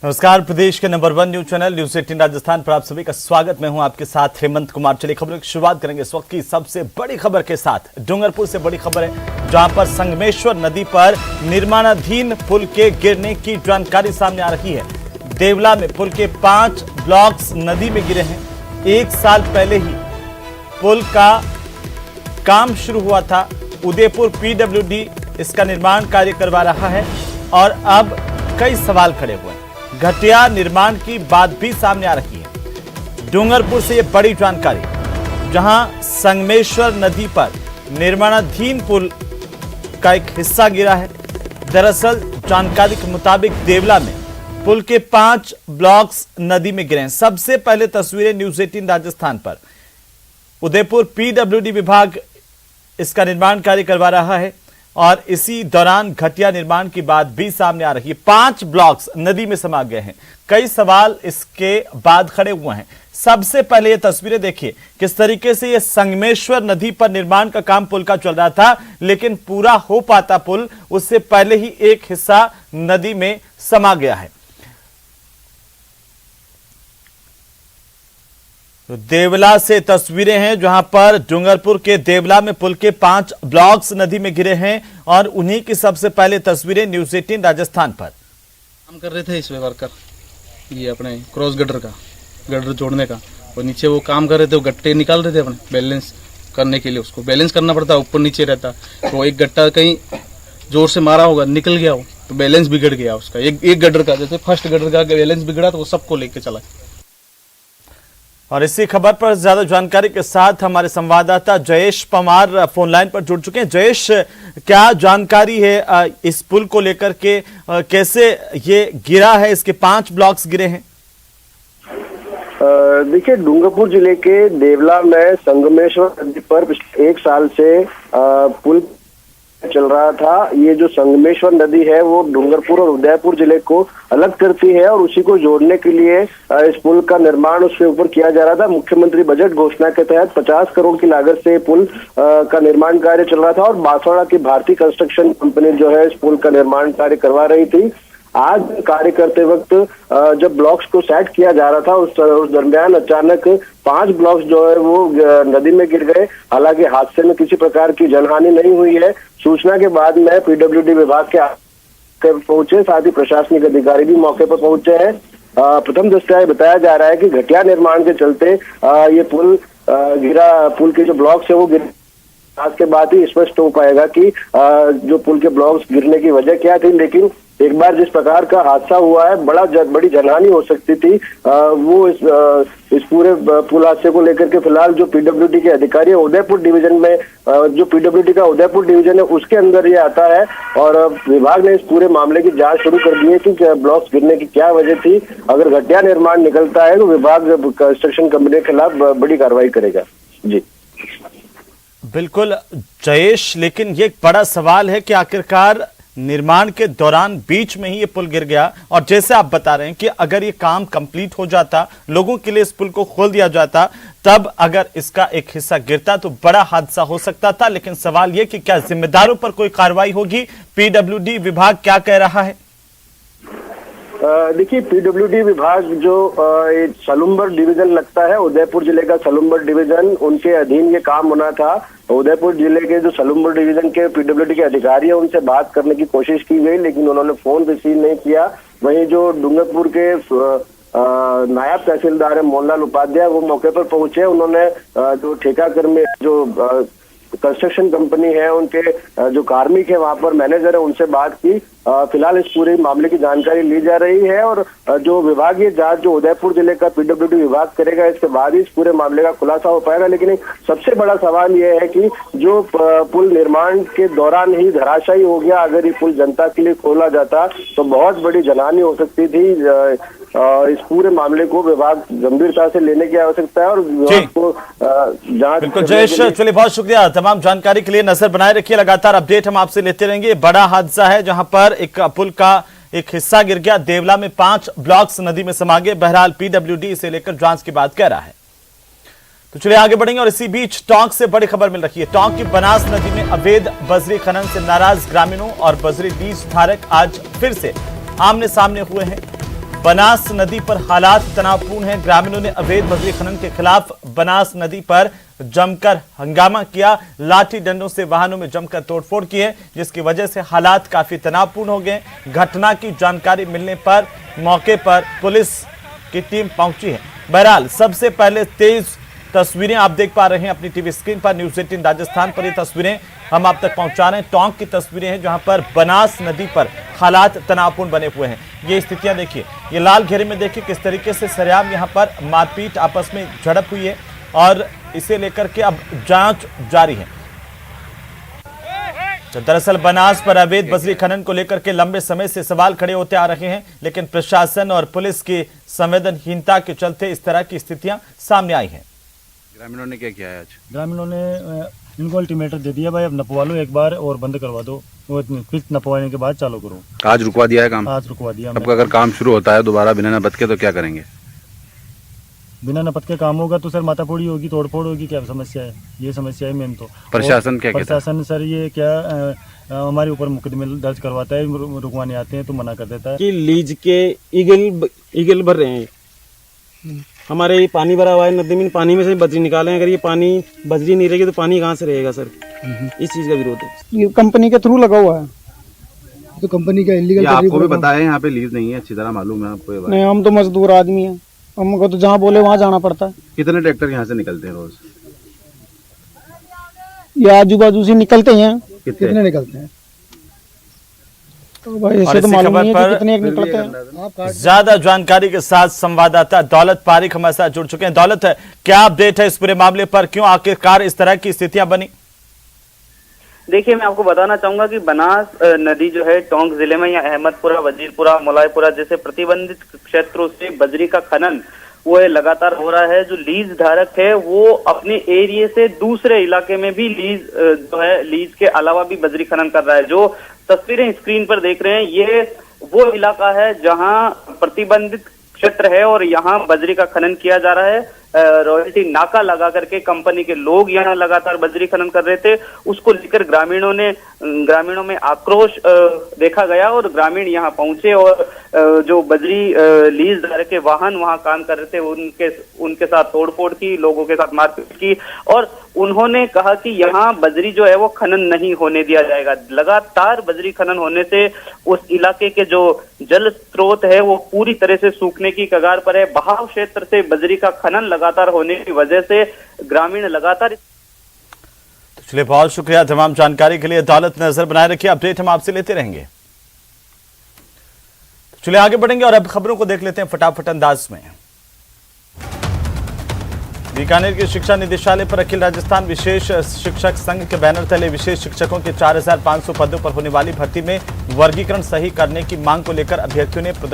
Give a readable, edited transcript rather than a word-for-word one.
नमस्कार, प्रदेश के number 1 news channel news 18 Rajasthan पर आप सभी का स्वागत। मैं हूं आपके साथ हेमंत कुमार। चलिए खबरों की शुरुआत करेंगे इस वक्त की सबसे बड़ी खबर के साथ। डूंगरपुर से बड़ी खबर है, जहां पर संगमेश्वर नदी पर निर्माणाधीन पुल के गिरने की जानकारी सामने आ रही है। देवला में पुल के 5 ब्लॉक्स नदी में गिरे हैं। 1 साल पहले ही पुल का काम शुरू हुआ था। उदयपुर पीडब्ल्यूडी इसका निर्माण कार्य करवा रहा है और अब कई सवाल खड़े हुए हैं। घटिया निर्माण की बात भी सामने आ रही है। डूंगरपुर से यह बड़ी जानकारी, जहां संगमेश्वर नदी पर निर्माणाधीन पुल का एक हिस्सा गिरा है। दरअसल जानकारी के मुताबिक देवला में पुल के 5 ब्लॉक्स नदी में गिरे हैं। सबसे पहले तस्वीरें न्यूज 18 राजस्थान पर। उदयपुर पीडब्ल्यूडी विभाग इसका निर्माण कार्य करवा रहा है और इसी दौरान घटिया निर्माण की बात भी सामने आ रही है। 5 ब्लॉक्स नदी में समा गए हैं। कई सवाल इसके बाद खड़े हुए हैं। सबसे पहले ये तस्वीरें देखिए, किस तरीके से ये संगमेश्वर नदी पर निर्माण का काम पुल का चल रहा था, लेकिन पूरा हो पाता पुल उससे पहले ही एक हिस्सा नदी में समा गया है। तो देवला से तस्वीरें हैं, जहां पर डूंगरपुर के देवला में पुल के 5 ब्लॉक्स नदी में गिरे हैं और उन्हीं की सबसे पहले तस्वीरें न्यूज 18 राजस्थान पर। काम कर रहे थे इसमें वर्कर, ये अपने क्रॉस गटर जोड़ने का, और नीचे वो काम कर रहे थे, वो गट्टे निकाल रहे थे अपने बैलेंस करने के लिए। उसको बैलेंस करना पड़ता, ऊपर नीचे रहता। तो एक गट्टा कहीं जोर से मारा होगा, निकल गया हो तो बैलेंस बिगड़ गया उसका। एक गटर का, जैसे फर्स्ट गटर का बैलेंस बिगड़ा तो वो सबको लेके चला। और इसी खबर पर ज्यादा जानकारी के साथ हमारे संवाददाता जयेश पवार फोन लाइन पर जुड़ चुके हैं। जयेश, क्या जानकारी है इस पुल को लेकर के, कैसे ये गिरा है? इसके 5 ब्लॉक्स गिरे हैं। देखिए, डूंगरपुर जिले के देवला में संगमेश्वर नदी पर पिछले 1 साल से पुल चल रहा था। ये जो संगमेश्वर नदी है वो डूंगरपुर और उदयपुर जिले को अलग करती है और उसी को जोड़ने के लिए इस पुल का निर्माण उसके ऊपर किया जा रहा था। मुख्यमंत्री बजट घोषणा के तहत 50 करोड़ की लागत से पुल का निर्माण कार्य चल रहा था और बांसवाड़ा की भारतीय कंस्ट्रक्शन कंपनी जो है इस पुल का निर्माण कार्य करवा रही थी। आज कार्य करते वक्त जब ब्लॉक्स को सेट किया जा रहा था उस दरमियान अचानक 5 ब्लॉक्स जो है वो नदी में गिर गए। हालांकि हादसे में किसी प्रकार की जनहानि नहीं हुई है। सूचना के बाद में पीडब्ल्यूडी विभाग के पहुंचे, साथ ही प्रशासनिक अधिकारी भी मौके पर पहुंचे हैं। प्रथम दृष्टया बताया जा रहा है कि घटिया निर्माण के चलते ये पुल गिरा। पुल के जो ब्लॉक्स है वो गिर, आज के बाद ही स्पष्ट हो पाएगा कि जो पुल के ब्लॉक्स गिरने की वजह क्या थी। लेकिन एक बार जिस प्रकार का हादसा हुआ है, बड़ी जनहानि हो सकती थी। वो इस पूरे पुल हादसे को लेकर के फिलहाल जो पीडब्ल्यूडी के अधिकारी है उदयपुर डिवीजन में, जो पीडब्ल्यूडी का उदयपुर डिवीजन है उसके अंदर ये आता है और विभाग ने इस पूरे मामले की जांच शुरू कर दी है कि ब्लॉक्स गिरने की क्या वजह थी। अगर घटिया निर्माण निकलता है तो विभाग कंस्ट्रक्शन कंपनी के खिलाफ बड़ी कार्रवाई करेगा। जी बिल्कुल जयेश, लेकिन ये एक बड़ा सवाल है कि आखिरकार निर्माण के दौरान बीच में ही ये पुल गिर गया। और जैसे आप बता रहे हैं कि अगर ये काम कंप्लीट हो जाता, लोगों के लिए इस पुल को खोल दिया जाता, तब अगर इसका एक हिस्सा गिरता तो बड़ा हादसा हो सकता था। लेकिन सवाल ये कि क्या जिम्मेदारों पर कोई कार्रवाई होगी? पीडब्ल्यूडी विभाग क्या कह रहा है? देखिए, पीडब्ल्यूडी विभाग जो सलुम्बर डिवीजन लगता है, उदयपुर जिले का सलुम्बर डिवीजन, उनके अधीन ये काम होना था। उदयपुर जिले के जो सलुम्बर डिवीजन के पीडब्ल्यूडी के अधिकारी है उनसे बात करने की कोशिश की गई, लेकिन उन्होंने फोन रिसीव नहीं किया। वहीं जो डूंगरपुर के नायब तहसीलदार है मोहनलाल उपाध्याय, वो मौके पर पहुंचे। उन्होंने जो ठेका कर्मी, जो कंस्ट्रक्शन कंपनी है, उनके जो कार्मिक है, वहां पर मैनेजर है, उनसे बात की। फिलहाल इस पूरे मामले की जानकारी ली जा रही है और जो विभागीय जांच जो उदयपुर जिले का पीडब्ल्यूडी विभाग करेगा, इसके बाद ही इस पूरे मामले का खुलासा हो पाएगा। लेकिन सबसे बड़ा सवाल यह है कि जो पुल निर्माण के दौरान ही धराशायी हो गया, अगर ये पुल जनता के लिए खोला जाता तो बहुत बड़ी जनहानि हो सकती थी। इस पूरे मामले को विभाग गंभीरता से लेने की आवश्यकता है और विभाग को जांच। बिल्कुल जयेश, चलिए बहुत शुक्रिया तमाम जानकारी के लिए। नजर बनाए रखिए, लगातार अपडेट हम आपसे लेते रहेंगे। बड़ा हादसा है जहां पर एक पुल का एक हिस्सा गिर गया। देवला में 5 ब्लॉक्स नदी में समा गए। बहरहाल पीडब्ल्यूडी इसे लेकर जांच की बात कह रहा है। तो चलिए आगे बढ़ेंगे और इसी बीच टोंक से बड़ी खबर मिल रही है। टोंक की बनास नदी में अवैध बजरी खनन से नाराज ग्रामीणों और बजरी लीज धारक आज फिर से आमने सामने हुए हैं। बनास नदी पर हालात तनावपूर्ण हैं। ग्रामीणों ने अवैध बजरी खनन के खिलाफ बनास नदी पर जमकर हंगामा किया। लाठी डंडों से वाहनों में जमकर तोड़फोड़ की है, जिसकी वजह से हालात काफी तनावपूर्ण हो गए। घटना की जानकारी मिलने पर मौके पर पुलिस की टीम पहुंची है। बहरहाल सबसे पहले तेज तस्वीरें आप देख पा रहे हैं अपनी टीवी स्क्रीन पर। न्यूज़ 18 राजस्थान पर ये तस्वीरें हम आप तक पहुंचा रहे हैं। टोंक की तस्वीरें हैं जहां पर बनास नदी पर हालात तनावपूर्ण बने हुए हैं। ये स्थितियां देखिए, ये लाल घेरे में देखिए किस तरीके से सरेआम यहां पर मारपीट, आपस में झड़प हुई है और इसे लेकर के अब जांच जारी है। तो दरअसल बनास पर अवैध बजरी खनन को लेकर के लंबे समय से सवाल खड़े होते आ रहे हैं, लेकिन प्रशासन और पुलिस की संवेदनहीनता के चलते इस तरह की स्थितियां सामने आई हैं। ग्रामीणों ने क्या किया है आज? ग्रामीणों ने इनको अल्टीमेटम दे दिया, भाई अब नपवा लो एक बार और बंद करवा दो, वो फिर नपवाने के बाद चालू करो। आज रुकवा दिया है काम? आज रुकवा दिया। अब अगर काम शुरू होता है दोबारा बिना नपत के तो क्या करेंगे? बिना नपत के काम होगा तो सर माथाफोड़ी होगी, तोड़फोड़ होगी, क्या समस्या है? ये समस्या है मेन तो। प्रशासन क्या कहता है? प्रशासन सर ये क्या हमारे ऊपर मुकदमे दर्ज करवाता है, रुकवाने आते हैं तो मना कर देता है कि लीज के ईगल भर रहे हैं। हमारे ये पानी भरा हुआ है नदी में, पानी में से बजरी निकाले हैं। अगर ये पानी बजरी नहीं रहेगी तो पानी कहाँ से रहेगा सर? इस चीज का विरोध है। ये कंपनी के थ्रू लगा हुआ है, तो कंपनी का इलीगल। आपको भी पता है यहाँ पे लीज नहीं है, अच्छी तरह मालूम है आपको ये बात? नहीं, हम तो मजदूर आदमी हैं, हमको तो जहाँ बोले वहाँ जाना पड़ता है। कितने ट्रैक्टर यहाँ से निकलते हैं रोज? ये आजू बाजू से निकलते हैं। कितने निकलते हैं तो भाई और ऐसे तो इसी मालूम खबर नहीं है पर कि कितने निकलते हैं। ज्यादा जानकारी के साथ संवाददाता दौलत पारिक हमारे साथ जुड़ चुके हैं। दौलत, क्या अपडेट है इस पूरे मामले पर? क्यों आखिरकार इस तरह की स्थितियां बनी? देखिए, मैं आपको बताना चाहूंगा कि बनास नदी जो है टोंक जिले में या अहमदपुरा, वजीरपुरा, मलायपुरा जैसे प्रतिबंधित क्षेत्रों से बजरी का खनन वो लगातार हो रहा है। जो लीज धारक है वो अपने एरिया से दूसरे इलाके में भी लीज जो है लीज के अलावा भी बजरी खनन कर रहा है। जो तस्वीरें स्क्रीन पर देख रहे हैं ये वो इलाका है जहां प्रतिबंधित क्षेत्र है और यहाँ बजरी का खनन किया जा रहा है। रॉयल्टी नाका लगा करके कंपनी के लोग यहाँ लगातार बजरी खनन कर रहे थे। उसको लेकर ग्रामीणों में आक्रोश देखा गया और ग्रामीण यहाँ पहुंचे और जो बजरी लीज धारक के वाहन वहां काम कर रहे थे उनके साथ तोड़फोड़ की, लोगों के साथ मारपीट की और उन्होंने कहा कि यहाँ बजरी जो है वो खनन नहीं होने दिया जाएगा। लगातार बजरी खनन होने से उस इलाके के जो जल स्रोत है वो पूरी तरह से सूखने की कगार पर है। बहाव क्षेत्र से बजरी का खनन लगातार होने की वजह से ग्रामीण लगातार। चलिए, बहुत शुक्रिया तमाम जानकारी के लिए। दौलत, नजर बनाए रखिए, अपडेट हम आपसे लेते रहेंगे। चलिए आगे बढ़ेंगे और अब खबरों को देख लेते हैं फटाफट अंदाज में। बीकानेर के शिक्षा निदेशालय पर अखिल राजस्थान विशेष शिक्षक संघ के बैनर तले विशेष शिक्षकों के 4500 पदों पर होने वाली भर्ती में वर्गीकरण सही करने की मांग को लेकर अभ्यर्थियों ने